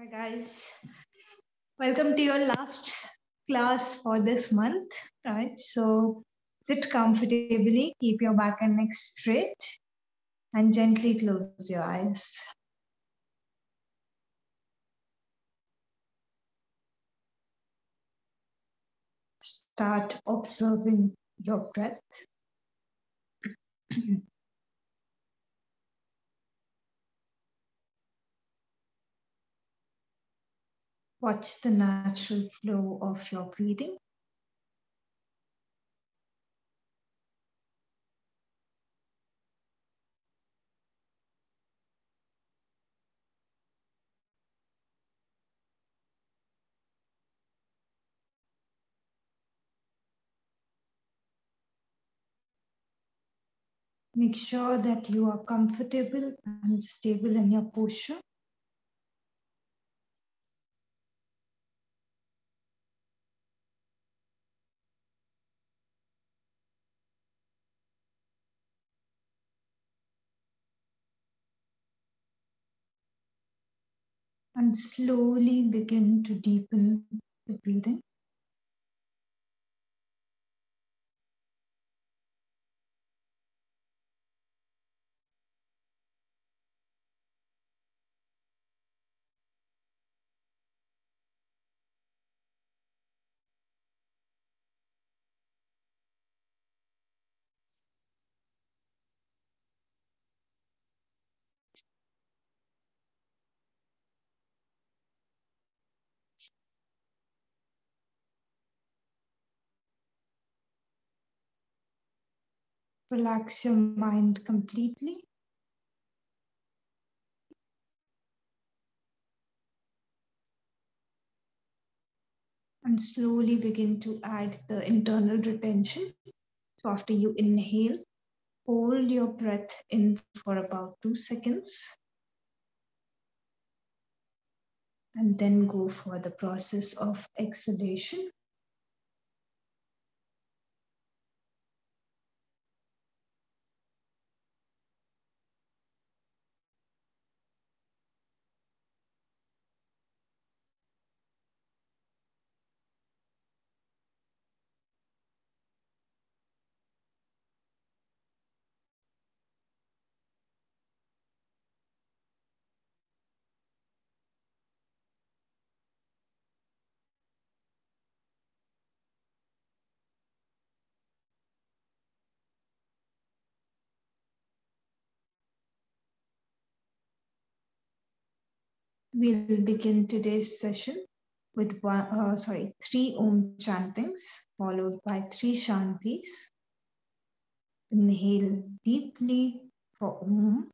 Hi guys, welcome to your last class for this month, right? So sit comfortably, keep your back and neck straight, and gently close your eyes. Start observing your breath. Watch the natural flow of your breathing. Make sure that you are comfortable and stable in your posture. And slowly begin to deepen the breathing. Relax your mind completely. And slowly begin to add the internal retention. So after you inhale, hold your breath in for about 2 seconds. And then go for the process of exhalation. We'll begin today's session with 3 Om Chantings followed by 3 Shantis. Inhale deeply for Om.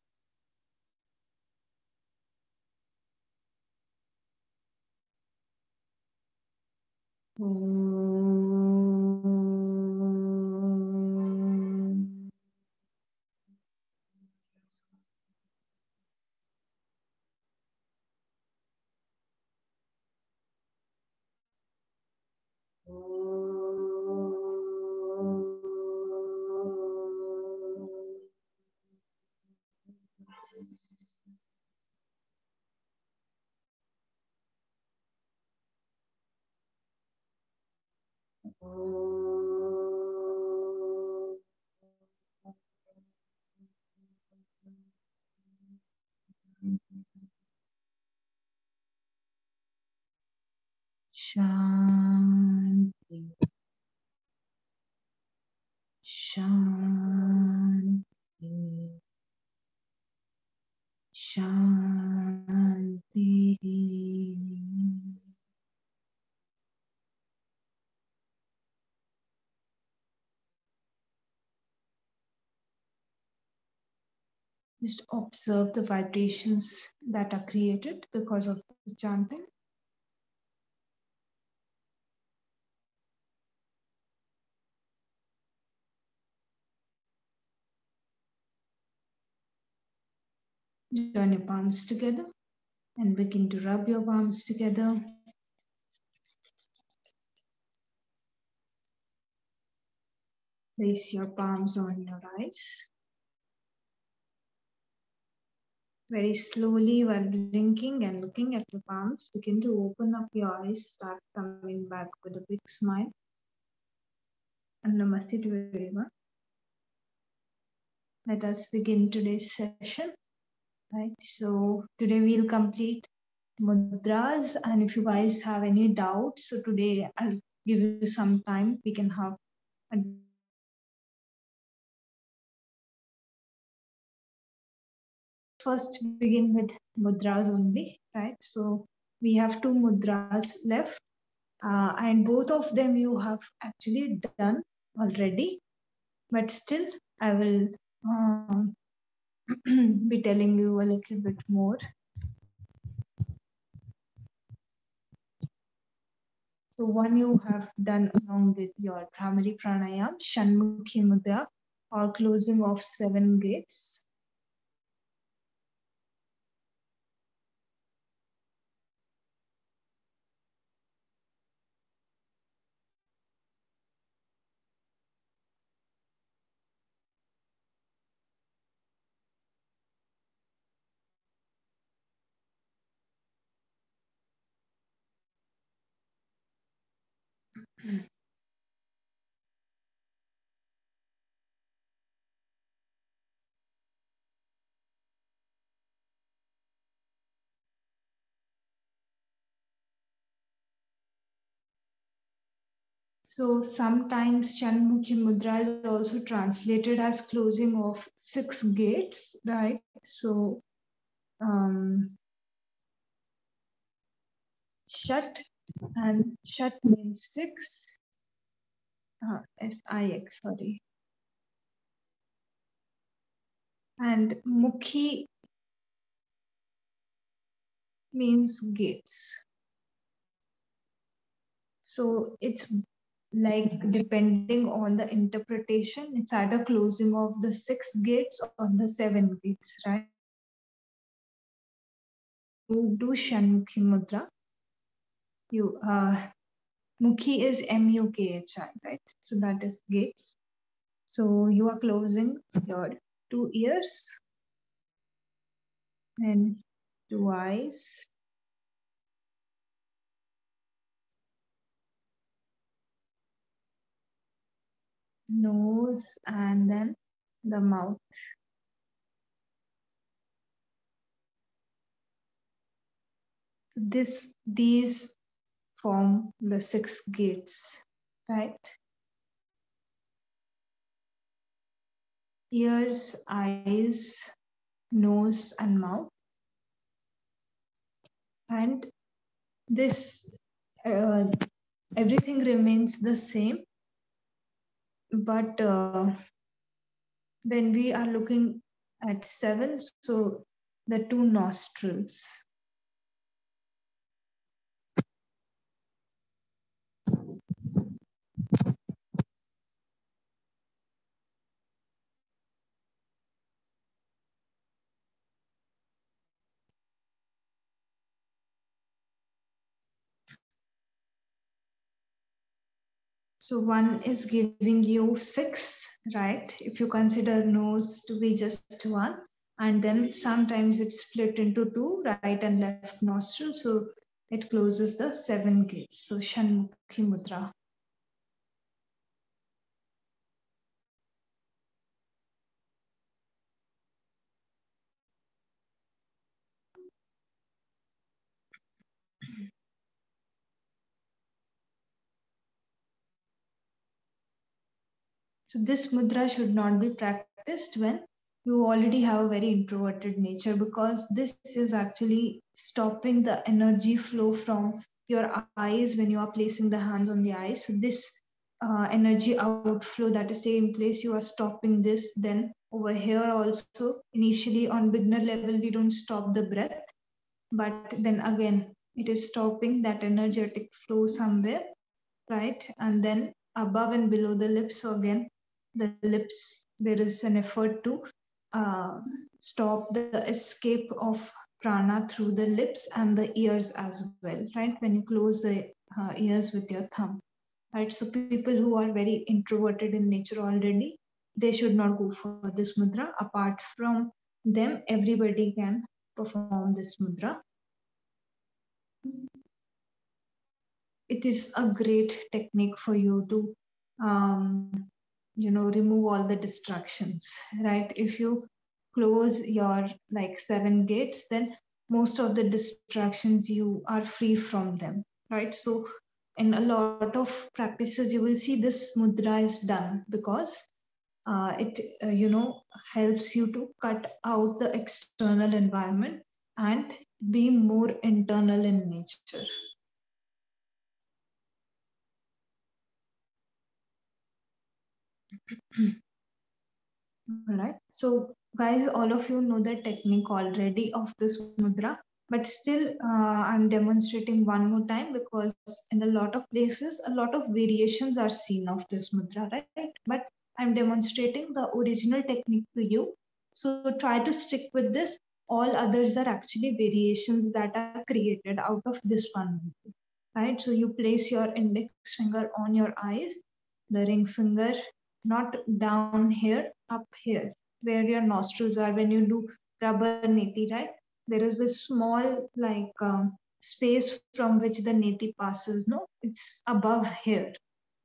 Shanti, Shanti, Shanti. Just observe the vibrations that are created because of the chanting. Join your palms together and begin to rub your palms together. Place your palms on your eyes. Very slowly, while blinking and looking at your palms, begin to open up your eyes, start coming back with a big smile. And Namaste to everyone. Let us begin today's session. Right. So today we'll complete mudras, and if you guys have any doubts, so today I'll give you some time. We can have a first begin with mudras only, right? So we have two mudras left, and both of them you have actually done already, but still I will be telling you a little bit more. So one you have done along with your primary pranayam, Shannon Mudra, or closing of 7 gates. So sometimes Chanmukhi Mudra is also translated as closing of 6 gates, right? So Shat, and Shat means 6, S-I-X, sorry. And Mukhi means gates. So it's like depending on the interpretation, it's either closing of the 6 gates or the 7 gates, right? You do Shanmukhi Mudra. You Mukhi is M-U-K-H-I, right? So that is gates. So you are closing your 2 ears and 2 eyes. Nose and then the mouth. So these form the 6 gates, right? Ears, eyes, nose and mouth. And this everything remains the same, but when we are looking at 7, so the 2 nostrils. So one is giving you 6, right? If you consider nose to be just 1, and then sometimes it's split into 2, right and left nostril. So it closes the 7 gates. So Shanmukhi Mudra. So this mudra should not be practiced when you already have a very introverted nature, because this is actually stopping the energy flow from your eyes when you are placing the hands on the eyes. So this energy outflow that is taking place, you are stopping this. Then over here also, initially on beginner level, we don't stop the breath, but then again, it is stopping that energetic flow somewhere, right? And then above and below the lips, so again, the lips, there is an effort to stop the escape of prana through the lips and the ears as well, right? When you close the ears with your thumb, right? So people who are very introverted in nature already, they should not go for this mudra. Apart from them, everybody can perform this mudra. It is a great technique for you to, remove all the distractions, right? If you close your like 7 gates, then most of the distractions you are free from them, right? So in a lot of practices, you will see this mudra is done because it helps you to cut out the external environment and be more internal in nature. All right. So, guys, all of you know the technique already of this mudra, but still, I'm demonstrating one more time because in a lot of places, a lot of variations are seen of this mudra, right? But I'm demonstrating the original technique to you. So, try to stick with this. All others are actually variations that are created out of this one, right? So, you place your index finger on your eyes, the ring finger not down here, up here, where your nostrils are when you do rubber neti, right? There is this small like space from which the neti passes. No, it's above here,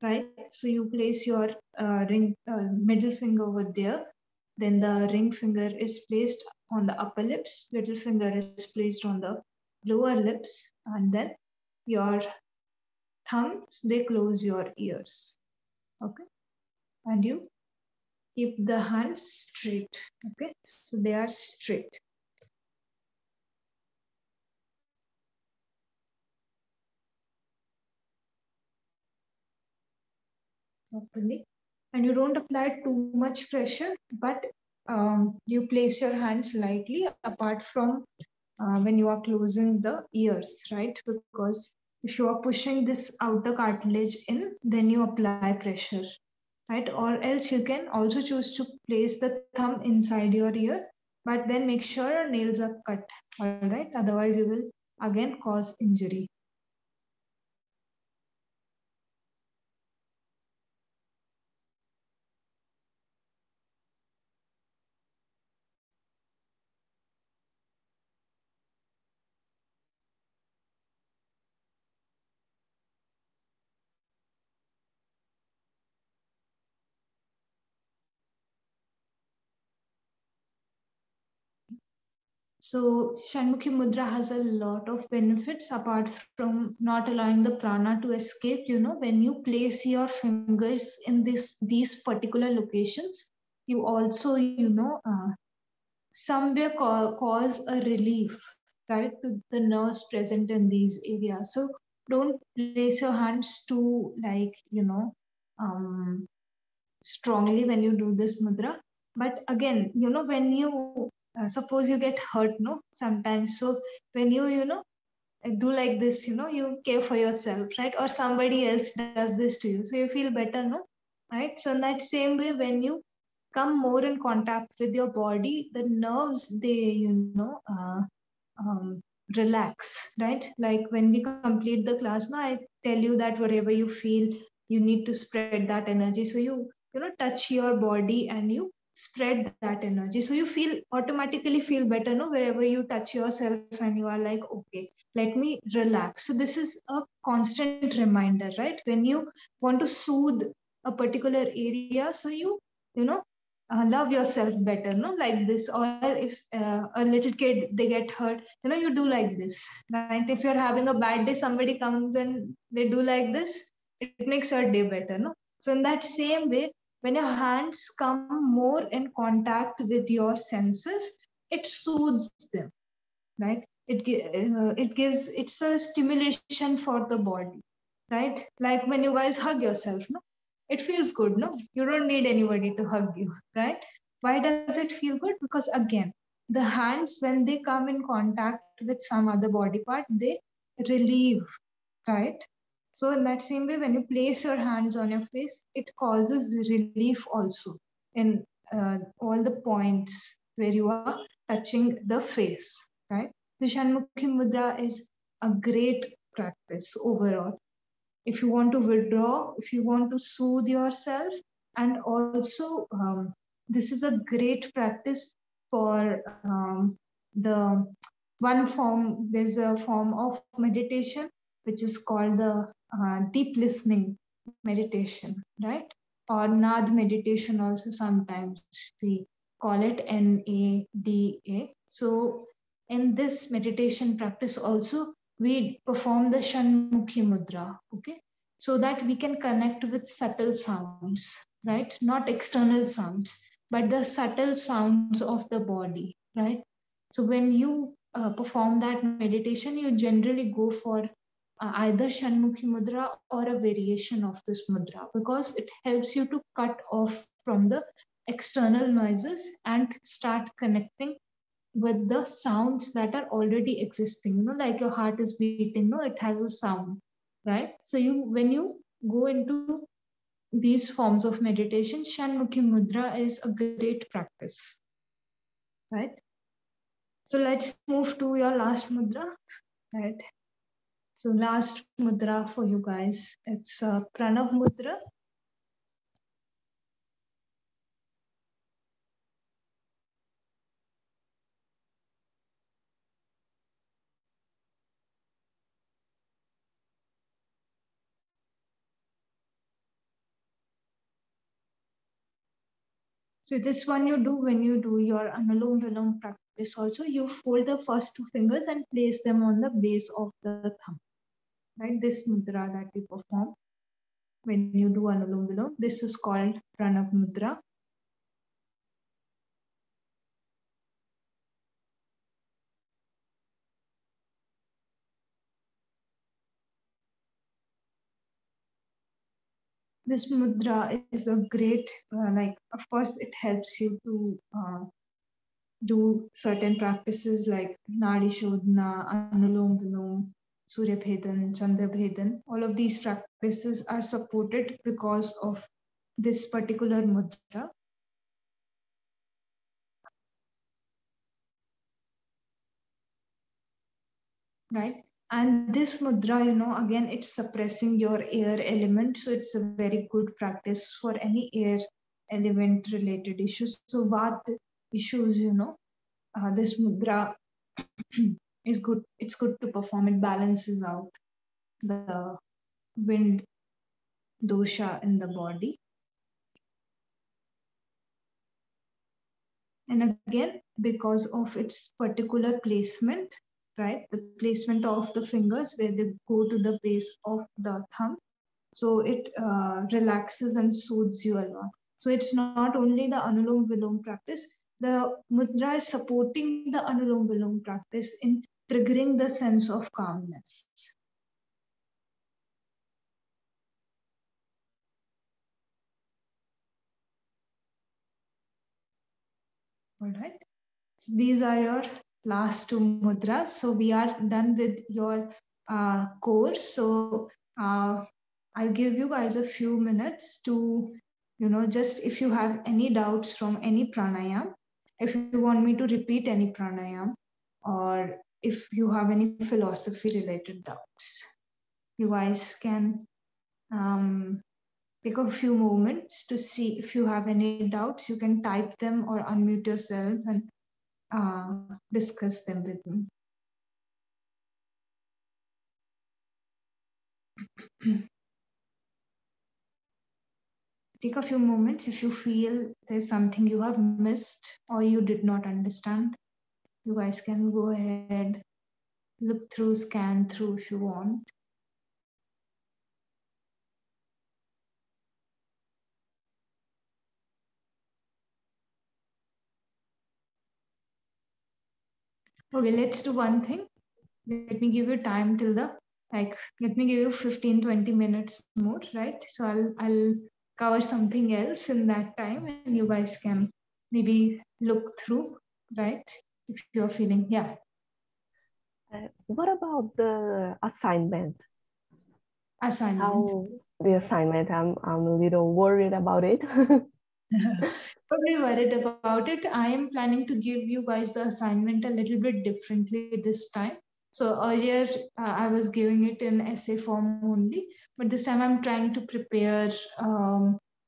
right? So you place your middle finger over there. Then the ring finger is placed on the upper lips. Little finger is placed on the lower lips, and then your thumbs they close your ears. Okay, and you keep the hands straight. Okay, so they are straight. Properly. And you don't apply too much pressure, but you place your hands lightly apart from when you are closing the ears, right? Because if you are pushing this outer cartilage in, then you apply pressure, right? Or else you can also choose to place the thumb inside your ear, but then make sure your nails are cut, all right? Otherwise, you will again cause injury. So Shanmukhi Mudra has a lot of benefits apart from not allowing the prana to escape. You know, when you place your fingers in these particular locations, you also, somewhere cause a relief, right, to the nerves present in these areas. So don't place your hands too, like, strongly when you do this mudra. But again, when you suppose you get hurt, no, sometimes. So when you do like this, you care for yourself, right? Or somebody else does this to you. So you feel better, no? Right? So in that same way, when you come more in contact with your body, the nerves, they, um, relax, right? Like when we complete the class, now I tell you that wherever you feel, you need to spread that energy. So you touch your body and you spread that energy. So you feel automatically feel better, no? Wherever you touch yourself and you are like, okay, let me relax. So this is a constant reminder, right? When you want to soothe a particular area, so you know love yourself better, no, like this. Or if a little kid they get hurt, you do like this, right? If you're having a bad day, somebody comes and they do like this, it makes your day better, no? So in that same way, when your hands come more in contact with your senses, it soothes them, right? It gives, it's a stimulation for the body, right? Like when you guys hug yourself, no, it feels good, no? You don't need anybody to hug you, right? Why does it feel good? Because again, the hands, when they come in contact with some other body part, they relieve, right? So in that same way, when you place your hands on your face, it causes relief also in all the points where you are touching the face, right? The Shanmukhi Mudra is a great practice overall. If you want to withdraw, if you want to soothe yourself, and also this is a great practice for there's a form of meditation which is called the deep listening meditation, right? Or Nad meditation also sometimes we call it NADA. So in this meditation practice also we perform the Shanmukhi Mudra, okay? So that we can connect with subtle sounds, right? Not external sounds, but the subtle sounds of the body, right? So when you perform that meditation, you generally go for either Shanmukhi Mudra or a variation of this mudra because it helps you to cut off from the external noises and start connecting with the sounds that are already existing. You know, like your heart is beating, no, it has a sound, right? So when you go into these forms of meditation, Shanmukhi Mudra is a great practice, right? So let's move to your last mudra, right? So last mudra for you guys, it's Pranav Mudra. So this one you do when you do your Anulom Vilom practice also, you fold the first two fingers and place them on the base of the thumb, right? This mudra that you perform when you do Anulom Vilom, this is called Pranav Mudra. This mudra is a great, of course, it helps you to do certain practices like Nadi Shodhana, Anulom Vilom, Surya Bhedan, Chandra Bhedan. All of these practices are supported because of this particular mudra. Right? And this mudra, you know, again, it's suppressing your air element. So it's a very good practice for any air element related issues. So Vat issues, you know, this mudra is good. It's good to perform. It balances out the wind dosha in the body. And again, because of its particular placement, right? The placement of the fingers where they go to the base of the thumb. So it relaxes and soothes you a lot. So it's not only the Anulom Vilom practice, the mudra is supporting the Anulom Vilom practice in triggering the sense of calmness. All right. So these are your last two mudras. So we are done with your course. So I'll give you guys a few minutes to, you know, just if you have any doubts from any pranayam, if you want me to repeat any pranayam, or if you have any philosophy related doubts, you guys can take a few moments to see if you have any doubts. You can type them or unmute yourself and discuss them with me. Take a few moments if you feel there's something you have missed or you did not understand. You guys can go ahead, look through, scan through if you want. Okay, let's do one thing. Let me give you time till let me give you 15-20 minutes more, right? So I'll cover something else in that time and you guys can maybe look through, right? If you're feeling, yeah. What about the assignment? Assignment. How the assignment? I'm a little worried about it. Probably worried about it. I am planning to give you guys the assignment a little bit differently this time. So earlier I was giving it in essay form only, but this time I'm trying to prepare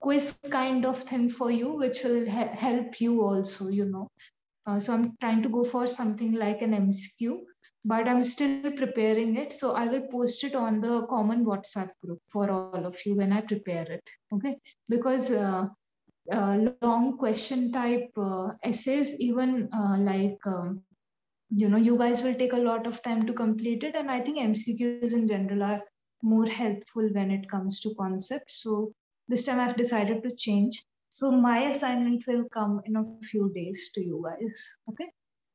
quiz kind of thing for you, which will help you also, you know, So I'm trying to go for something like an MCQ, but I'm still preparing it. So I will post it on the common WhatsApp group for all of you when I prepare it. Okay, because long question type essays, even you guys will take a lot of time to complete it, and I think MCQs in general are more helpful when it comes to concepts. So this time I've decided to change. So my assignment will come in a few days to you guys, okay?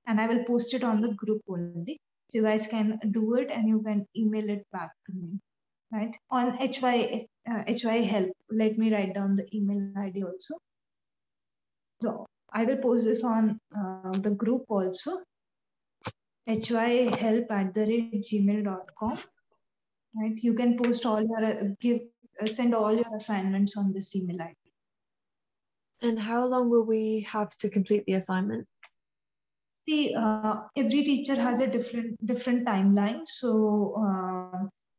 And I will post it on the group only. So you guys can do it and you can email it back to me, right? On HY help. Let me write down the email ID also. So I will post this on the group also. @hyhelp@gmail.com. Right? You can post all your send all your assignments on this email ID. And how long will we have to complete the assignment? See, every teacher has a different timeline. So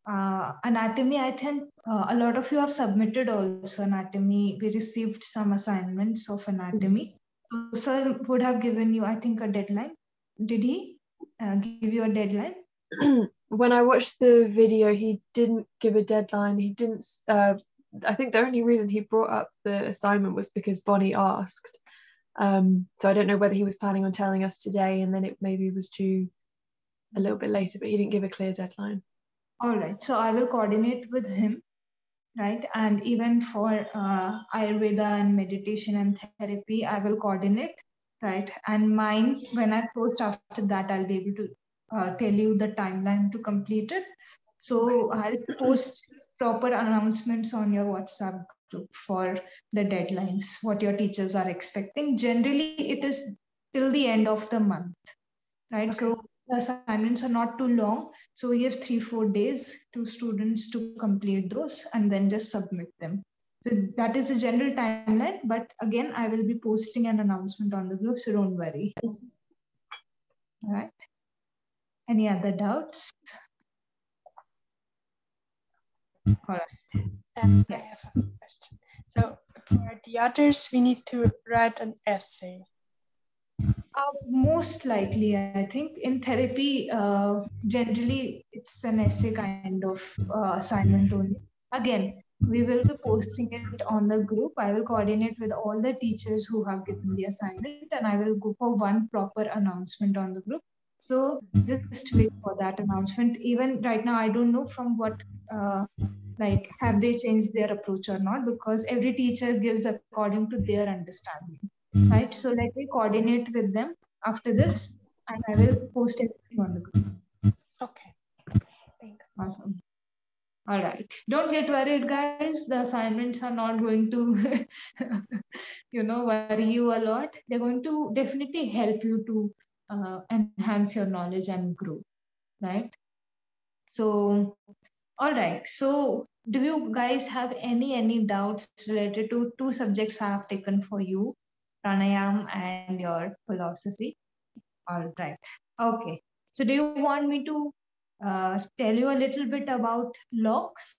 anatomy, I think a lot of you have submitted also anatomy. We received some assignments of anatomy. So sir would have given you, I think, a deadline. Did he give you a deadline? When I watched the video, he didn't give a deadline. He didn't. I think the only reason he brought up the assignment was because Bonnie asked. So I don't know whether he was planning on telling us today and then it maybe was due a little bit later, but he didn't give a clear deadline. All right. So I will coordinate with him, right? And even for Ayurveda and meditation and therapy, I will coordinate, right? And mine, when I post after that, I'll be able to tell you the timeline to complete it. So I'll post proper announcements on your WhatsApp group for the deadlines, what your teachers are expecting. Generally, it is till the end of the month, right? Okay. So the assignments are not too long. So we have 3-4 days to students to complete those and then just submit them. So that is the general timeline. But again, I will be posting an announcement on the group, so don't worry. All right. Any other doubts? All right. And I have a question. So for the others, we need to write an essay. Most likely, I think in therapy, generally it's an essay kind of assignment only. Again, we will be posting it on the group. I will coordinate with all the teachers who have given the assignment and I will go for one proper announcement on the group. So just wait for that announcement. Even right now, I don't know from what, have they changed their approach or not, because every teacher gives according to their understanding. Right, so let me coordinate with them after this and I will post everything on the group. Okay. Thanks. Awesome. All right. Don't get worried, guys. The assignments are not going to, worry you a lot. They're going to definitely help you to enhance your knowledge and grow, right? So, all right. So, do you guys have any doubts related to 2 subjects I have taken for you? Pranayam and your philosophy. All right. Okay. So do you want me to tell you a little bit about locks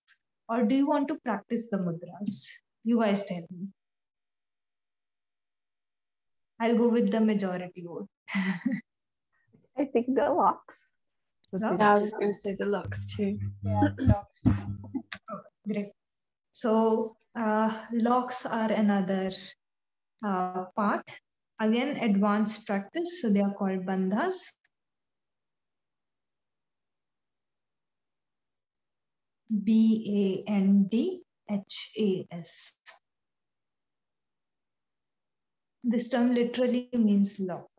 or do you want to practice the mudras? You guys tell me. I'll go with the majority vote. I think the locks. Yeah, I was going to say the locks too. Yeah, locks. Oh, great. So locks are another part. Again, advanced practice. So they are called bandhas. BANDHAS. This term literally means lock.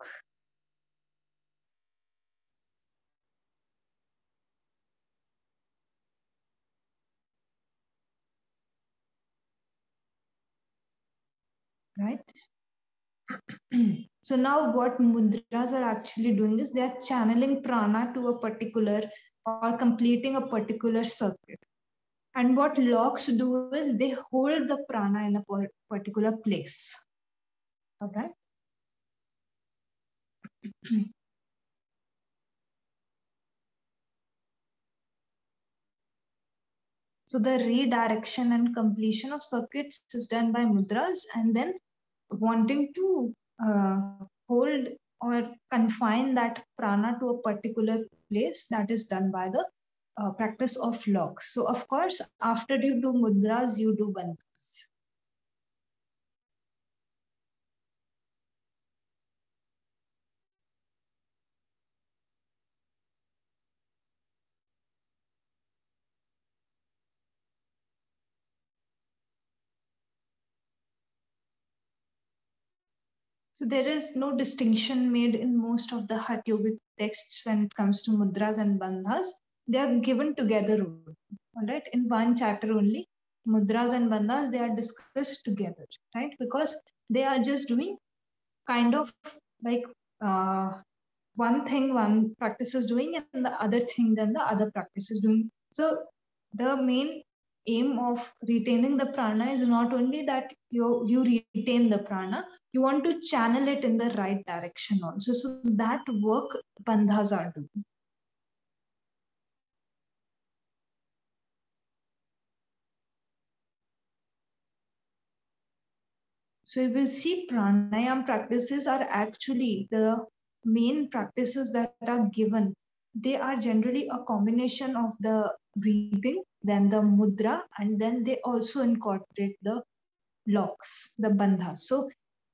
Right? So now what mudras are actually doing is they are channeling prana to a particular or completing a particular circuit. And what locks do is they hold the prana in a particular place. All right? So the redirection and completion of circuits is done by mudras, and then wanting to hold or confine that prana to a particular place, that is done by the practice of locks. So of course, after you do mudras, you do bandhas. So there is no distinction made in most of the Hatha Yogic texts when it comes to mudras and bandhas. They are given together, all right, in one chapter only. Mudras and bandhas, they are discussed together, right? Because they are just doing kind of like one thing one practice is doing and the other thing then the other practice is doing. So the main aim of retaining the prana is not only that you retain the prana, you want to channel it in the right direction also. So that work bandhas are doing. So you will see pranayama practices are actually the main practices that are given. They are generally a combination of the breathing, then the mudra, and then they also incorporate the locks, the bandhas. So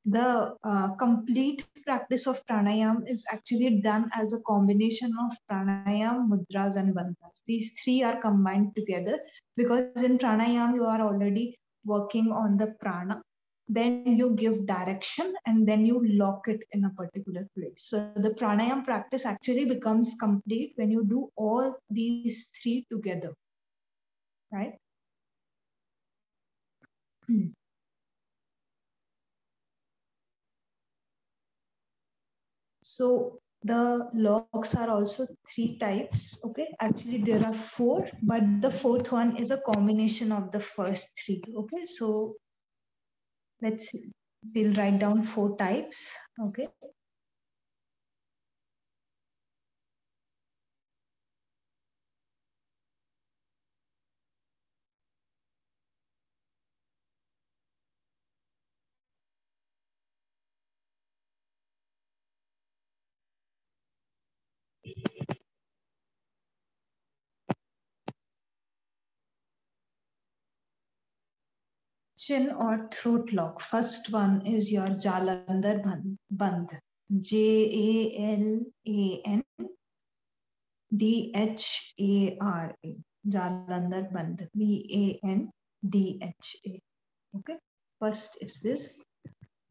the complete practice of pranayama is actually done as a combination of pranayama, mudras, and bandhas. These three are combined together because in pranayama you are already working on the prana. Then you give direction and then you lock it in a particular place. So the pranayama practice actually becomes complete when you do all these three together, right? So the locks are also three types. Okay, actually there are four, but the fourth one is a combination of the first three. Okay, so we'll write down four types. Okay. Chin or throat lock. First one is your Jalandhar Bandh. JALANDHARA. Jalandhar Bandh. BANDHA. Okay. First is this,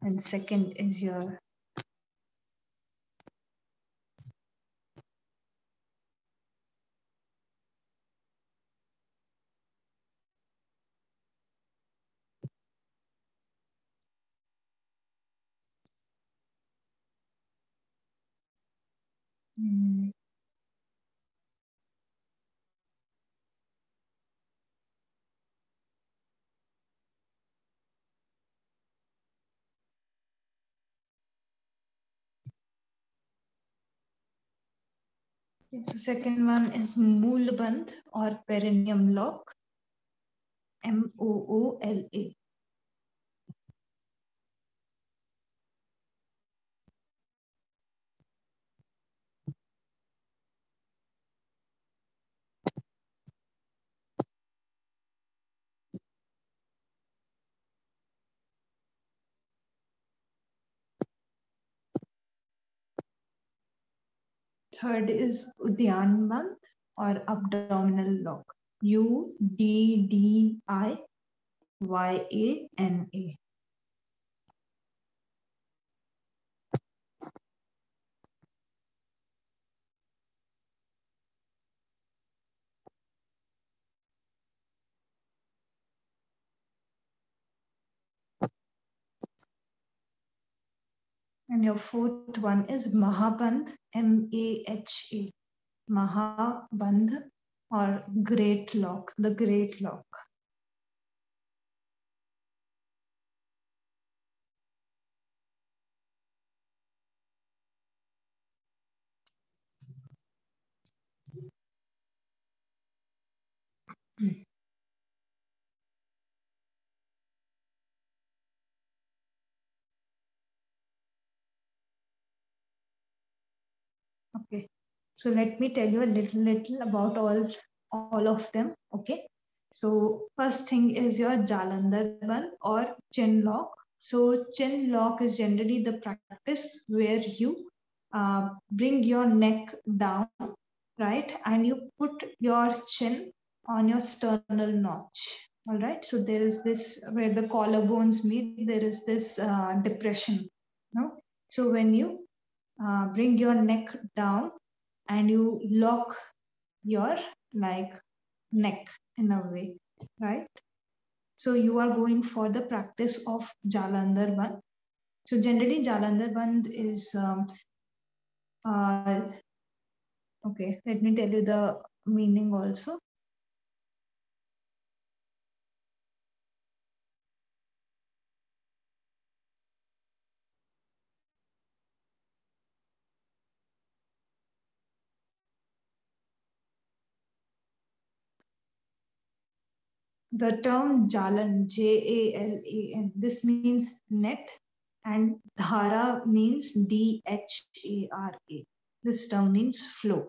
and second is your so second one is Mool Bandh or Perineum Lock. MOOLA. Third is Udyan Bandh or Abdominal Lock. UDDIYANA. And your fourth one is Mahabandh, MAHA. Mahabandh or Great Lock, the Great Lock. So let me tell you a little about all of them. Okay. So first thing is your Jalandhar Bandh or chin lock. So chin lock is generally the practice where you bring your neck down, right? And you put your chin on your sternal notch. All right. So there is this where the collarbones meet, there is this depression. No? So when you bring your neck down and you lock your like neck in a way, right? So you are going for the practice of Jalandhar Bandh. So generally Jalandhar Bandh is okay, let me tell you the meaning also. The term Jalan, Jalan, this means net, and Dhara means Dhara. This term means flow.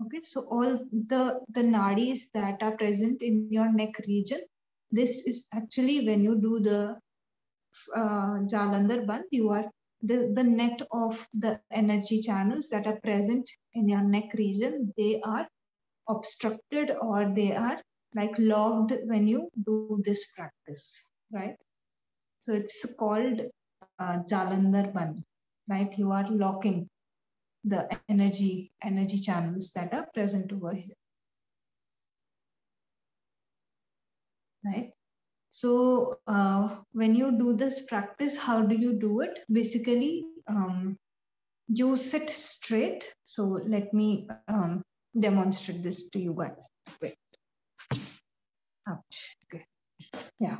Okay, so all the nadis that are present in your neck region, this is actually when you do the Jalandhar Bandh, you are the net of the energy channels that are present in your neck region, they are obstructed or they are like locked when you do this practice, right? So it's called Jalandhar Bandh, right? You are locking the energy channels that are present over here, right? So when you do this practice, how do you do it? Basically, you sit straight. So let me demonstrate this to you guys. Wait. Ouch. Okay. Yeah.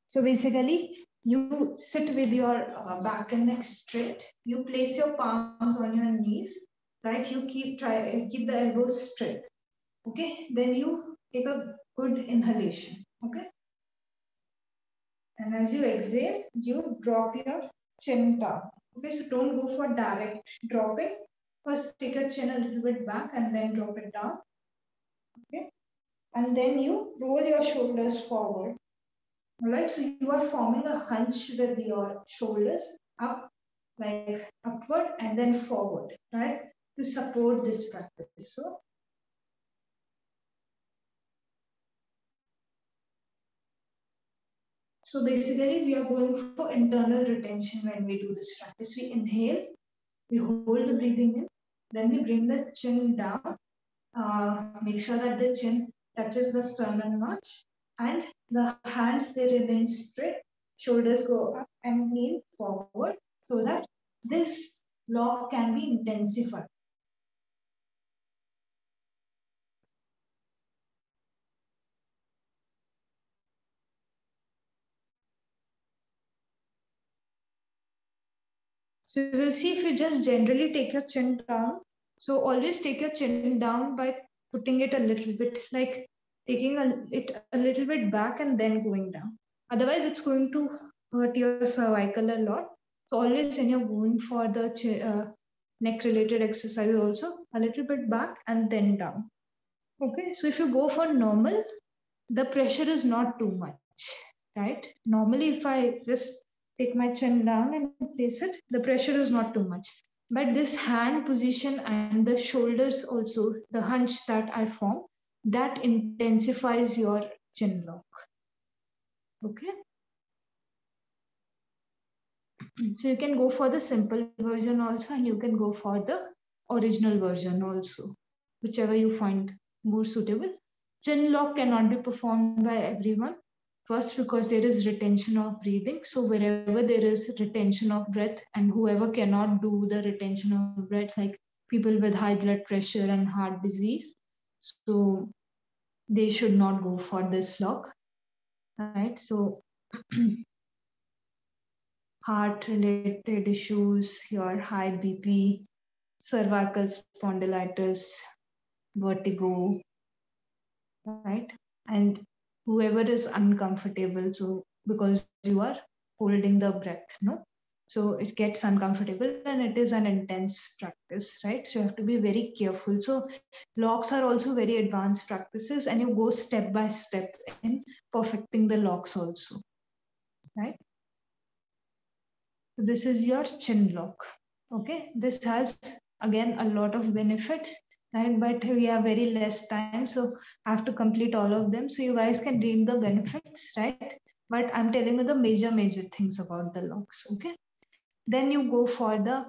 So basically, you sit with your back and neck straight. You place your palms on your knees, right? You keep the elbows straight. Okay. Then you take a good inhalation. Okay. And as you exhale, you drop your chin down. Okay, so don't go for direct dropping. First, take your chin a little bit back and then drop it down. Okay, and then you roll your shoulders forward. All right, so you are forming a hunch with your shoulders up, like upward and then forward, right, to support this practice. So basically, we are going for internal retention when we do this practice. We inhale, we hold the breathing in, then we bring the chin down. Make sure that the chin touches the sternum notch and the hands, they remain straight, shoulders go up and lean forward so that this lock can be intensified. So you will see if you just generally take your chin down. So always take your chin down by putting it a little bit, like taking it a little bit back and then going down. Otherwise, it's going to hurt your cervical a lot. So always when you're going for the neck related exercises also, a little bit back and then down. Okay, so if you go for normal, the pressure is not too much, right? Normally, if I just take my chin down and place it, the pressure is not too much. But this hand position and the shoulders also, the hunch that I form, that intensifies your chin lock. Okay. So you can go for the simple version also, and you can go for the original version also, whichever you find more suitable. Chin lock cannot be performed by everyone. First, because there is retention of breathing. So wherever there is retention of breath and whoever cannot do the retention of breath, like people with high blood pressure and heart disease, so they should not go for this lock, right? So heart related issues, your high BP, cervical spondylitis, vertigo, right? And whoever is uncomfortable. So because you are holding the breath, no? So it gets uncomfortable and it is an intense practice, right? So you have to be very careful. So locks are also very advanced practices and you go step by step in perfecting the locks also, right? So this is your chin lock. Okay, this has again a lot of benefits, right? But we have very less time, so I have to complete all of them. So you guys can read the benefits, right? But I'm telling you the major things about the locks. Okay. Then you go for the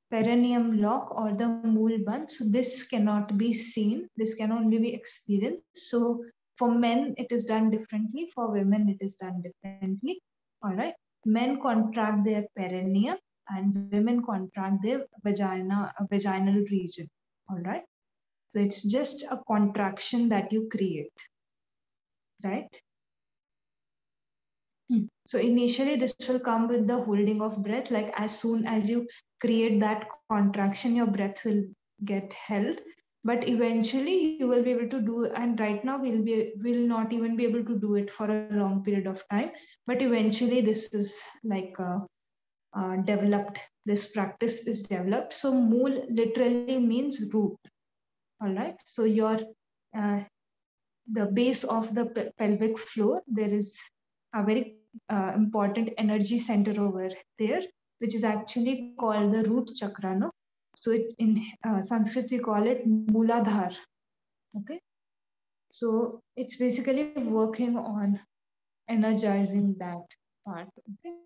perineum lock or the mool band. So this cannot be seen. This can only be experienced. So for men, it is done differently. For women, it is done differently. All right. Men contract their perineum and women contract their vaginal region. All right. So it's just a contraction that you create, right? So initially this will come with the holding of breath. Like as soon as you create that contraction, your breath will get held. But eventually you will be able to do, and right now will not even be able to do it for a long period of time. But eventually this is like developed. This practice is developed. So mool literally means root. All right. So your the base of the pelvic floor, there is a very important energy center over there, which is actually called the root chakra. No? So it, in Sanskrit, we call it Mooladhar. Okay. So it's basically working on energizing that part. Okay.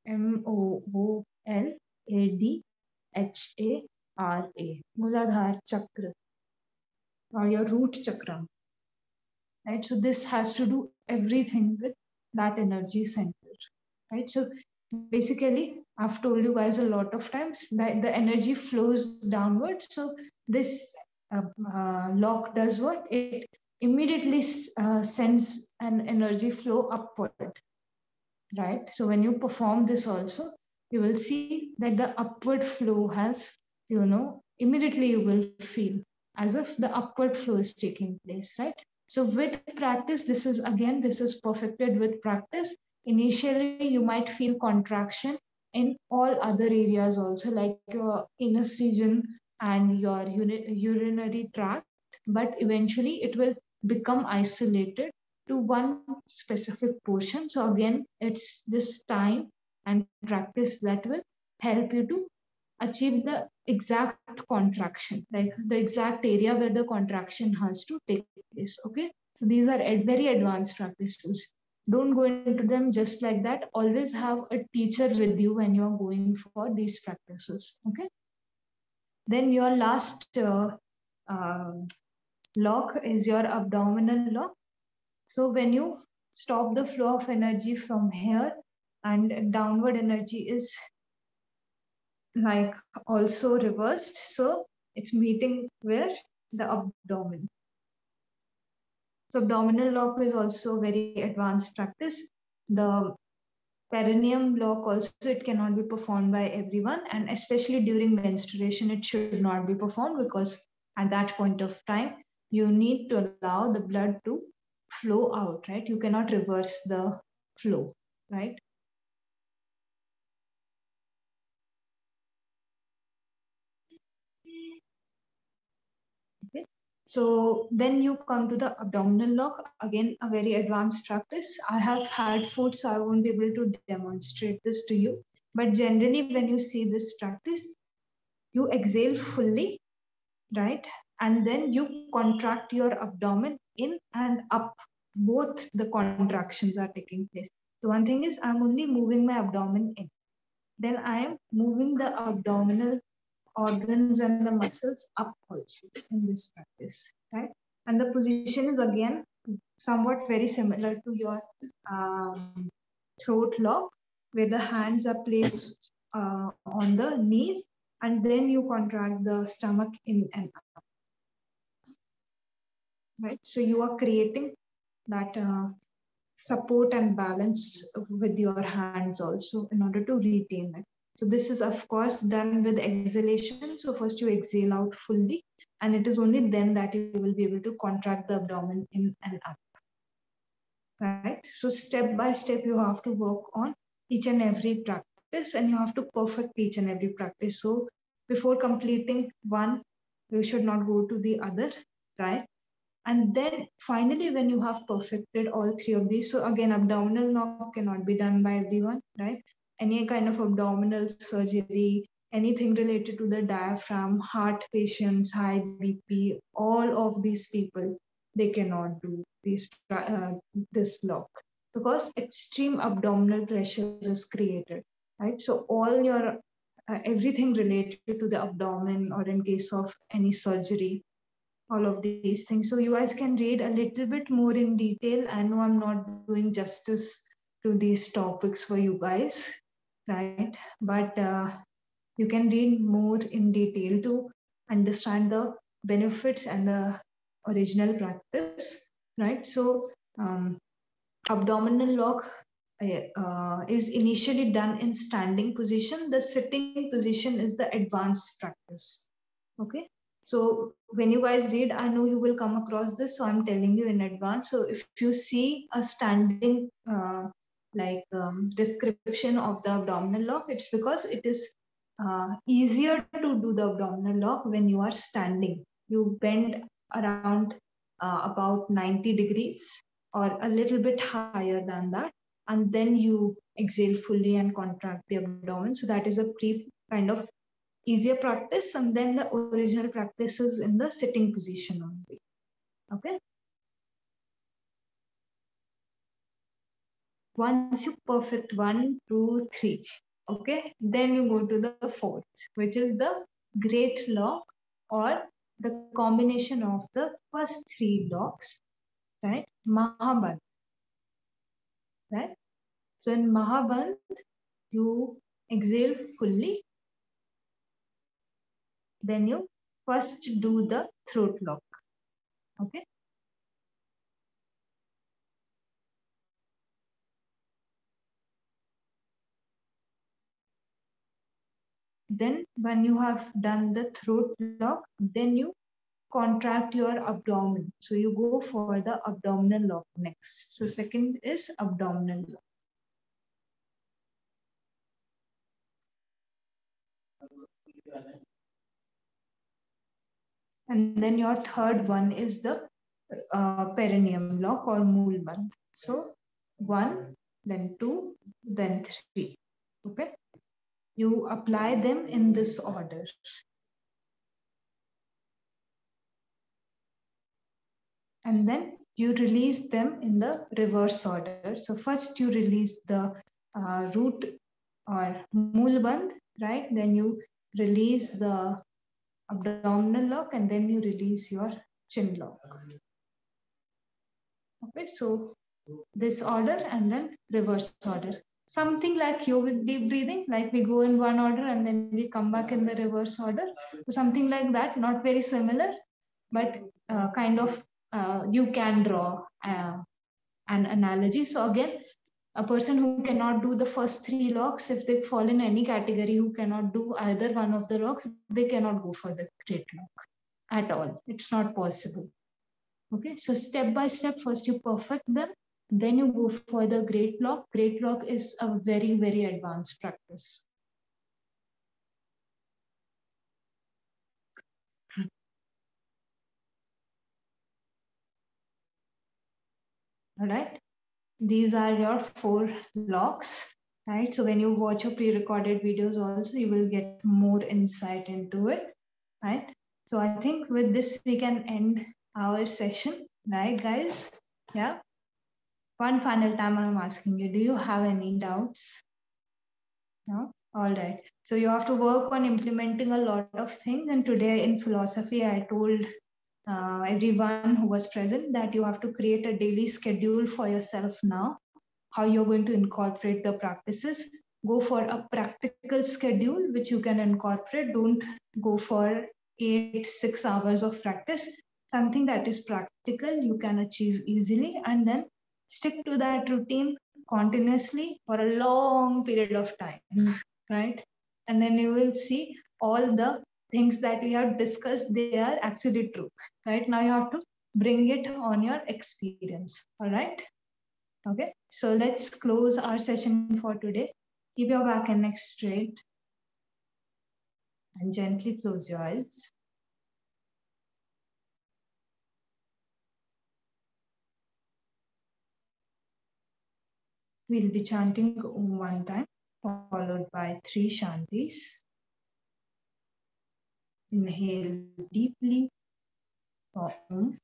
Mooladhara, Mooladhar chakra, or your root chakra. Right. So this has to do everything with that energy center. Right. So basically, I've told you guys a lot of times that the energy flows downwards. So this lock does what? It immediately sends an energy flow upward. Right. So when you perform this also, you will see that the upward flow has, immediately you will feel as if the upward flow is taking place, right? So with practice, this is perfected with practice. Initially, you might feel contraction in all other areas also, like your anus region and your urinary tract, but eventually it will become isolated to one specific portion. So again, it's just time and practice that will help you to achieve the exact contraction, like the exact area where the contraction has to take place. Okay. So these are very advanced practices. Don't go into them just like that. Always have a teacher with you when you're going for these practices. Okay. Then your last lock is your abdominal lock. So when you stop the flow of energy from here and downward energy is like also reversed. So it's meeting where the abdomen. So abdominal lock is also very advanced practice. The perineum lock also, it cannot be performed by everyone, and especially during menstruation, it should not be performed because at that point of time, you need to allow the blood to flow out, right? You cannot reverse the flow, right? Okay. So then you come to the abdominal lock, again, a very advanced practice. I have had food, so I won't be able to demonstrate this to you. But generally, when you see this practice, you exhale fully, right? And then you contract your abdomen in and up. Both the contractions are taking place. So one thing is I'm only moving my abdomen in. Then I am moving the abdominal organs and the muscles up also in this practice, right? And the position is again somewhat very similar to your throat lock, where the hands are placed on the knees, and then you contract the stomach in and up. Right? So you are creating that support and balance with your hands also in order to retain it. So this is of course done with exhalation. So first you exhale out fully, and it is only then that you will be able to contract the abdomen in and up. Right? So step by step you have to work on each and every practice, and you have to perfect each and every practice. So before completing one, you should not go to the other, right? And then finally, when you have perfected all three of these, so again, abdominal lock cannot be done by everyone, right? Any kind of abdominal surgery, anything related to the diaphragm, heart patients, high BP, all of these people, they cannot do this lock because extreme abdominal pressure is created, right? So all your everything related to the abdomen, or in case of any surgery, all of these things. So you guys can read a little bit more in detail. I know I'm not doing justice to these topics for you guys, right? But you can read more in detail to understand the benefits and the original practice, right? So abdominal lock is initially done in standing position. The sitting position is the advanced practice. Okay. So when you guys read, I know you will come across this, so I'm telling you in advance. So if you see a standing description of the abdominal lock, it's because it is easier to do the abdominal lock when you are standing. You bend around about 90 degrees or a little bit higher than that, and then you exhale fully and contract the abdomen. So that is a kind of easier practice, and then the original practice is in the sitting position only. Okay. Once you perfect 1, 2, 3, okay, then you go to the fourth, which is the great lock, or the combination of the first three locks, right? Mahabandh, right? So in Mahabandh, you exhale fully. Then you first do the throat lock. Okay. Then when you have done the throat lock, then you contract your abdomen. So you go for the abdominal lock next. So second is abdominal lock. And then your third one is the perineum lock or mool bandh. So 1, then 2, then 3. Okay. You apply them in this order. And then you release them in the reverse order. So first you release the root or mool bandh, right? Then you release the abdominal lock, and then you release your chin lock. Okay, so this order and then reverse order. Something like yogic deep breathing, like we go in one order and then we come back in the reverse order. So something like that, not very similar, but kind of you can draw an analogy. So again, a person who cannot do the first three locks, if they fall in any category who cannot do either one of the locks, they cannot go for the great lock at all. It's not possible. Okay, so step by step, first you perfect them, then you go for the great lock. Great lock is a very, very advanced practice. All right, these are your 4 locks, right? So when you watch your pre-recorded videos also, you will get more insight into it, right? So I think with this, we can end our session, right, guys? Yeah. One final time I'm asking you, do you have any doubts? No? All right. So you have to work on implementing a lot of things. And today in philosophy, I told everyone who was present that you have to create a daily schedule for yourself now, how you're going to incorporate the practices. Go for a practical schedule, which you can incorporate. Don't go for 6 hours of practice. Something that is practical, you can achieve easily, and then stick to that routine continuously for a long period of time, right? and then you will see all the things that we have discussed, they are actually true. Right now you have to bring it on your experience. All right. Okay. So let's close our session for today. Keep your back and neck straight and gently close your eyes. We'll be chanting Om one time, followed by 3 Shantis. Inhale deeply for Om.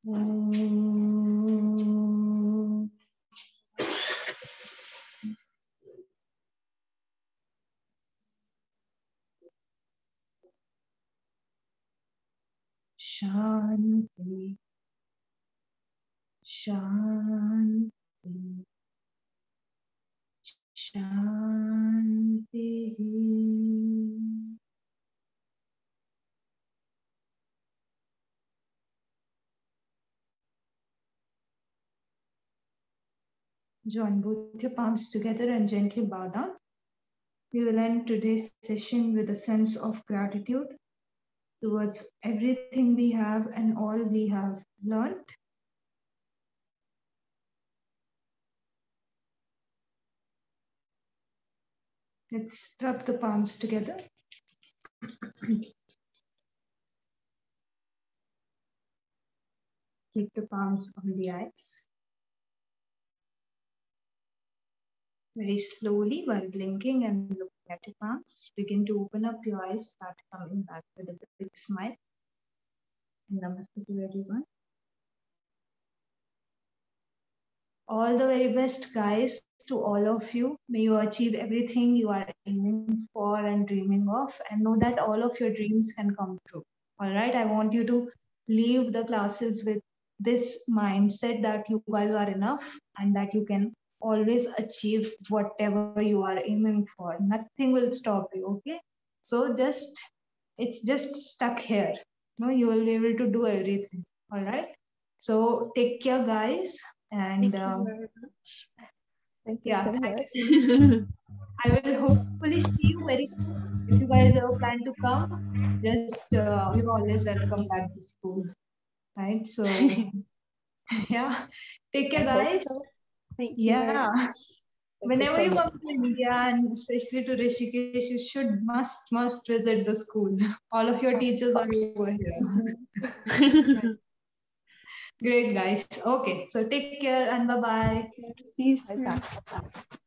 Om. Shanti, Shanti, Shanti. Join both your palms together and gently bow down. We will end today's session with a sense of gratitude towards everything we have and all we have learned. Let's rub the palms together. Keep the palms on the eyes. Very slowly, while blinking and looking at your palms, begin to open up your eyes, start coming back with a big smile. And namaste to everyone. All the very best, guys, to all of you. May you achieve everything you are aiming for and dreaming of, and know that all of your dreams can come true. All right, I want you to leave the classes with this mindset that you guys are enough and that you can always achieve whatever you are aiming for. Nothing will stop you, okay? So it's just stuck here. No, you will be able to do everything. All right. So take care, guys. And Thank you very much. Thank you yeah, so much. I will hopefully see you very soon. If you guys ever plan to come, just you're always welcome back to school. Right. So yeah. Take care, I hope guys. so. Thank you very Yeah. much. Whenever so you much. come to India and especially to Rishikesh, you must visit the school. All of your teachers are over here. Great, guys. Okay, so take care and bye-bye. See you Bye soon. bye.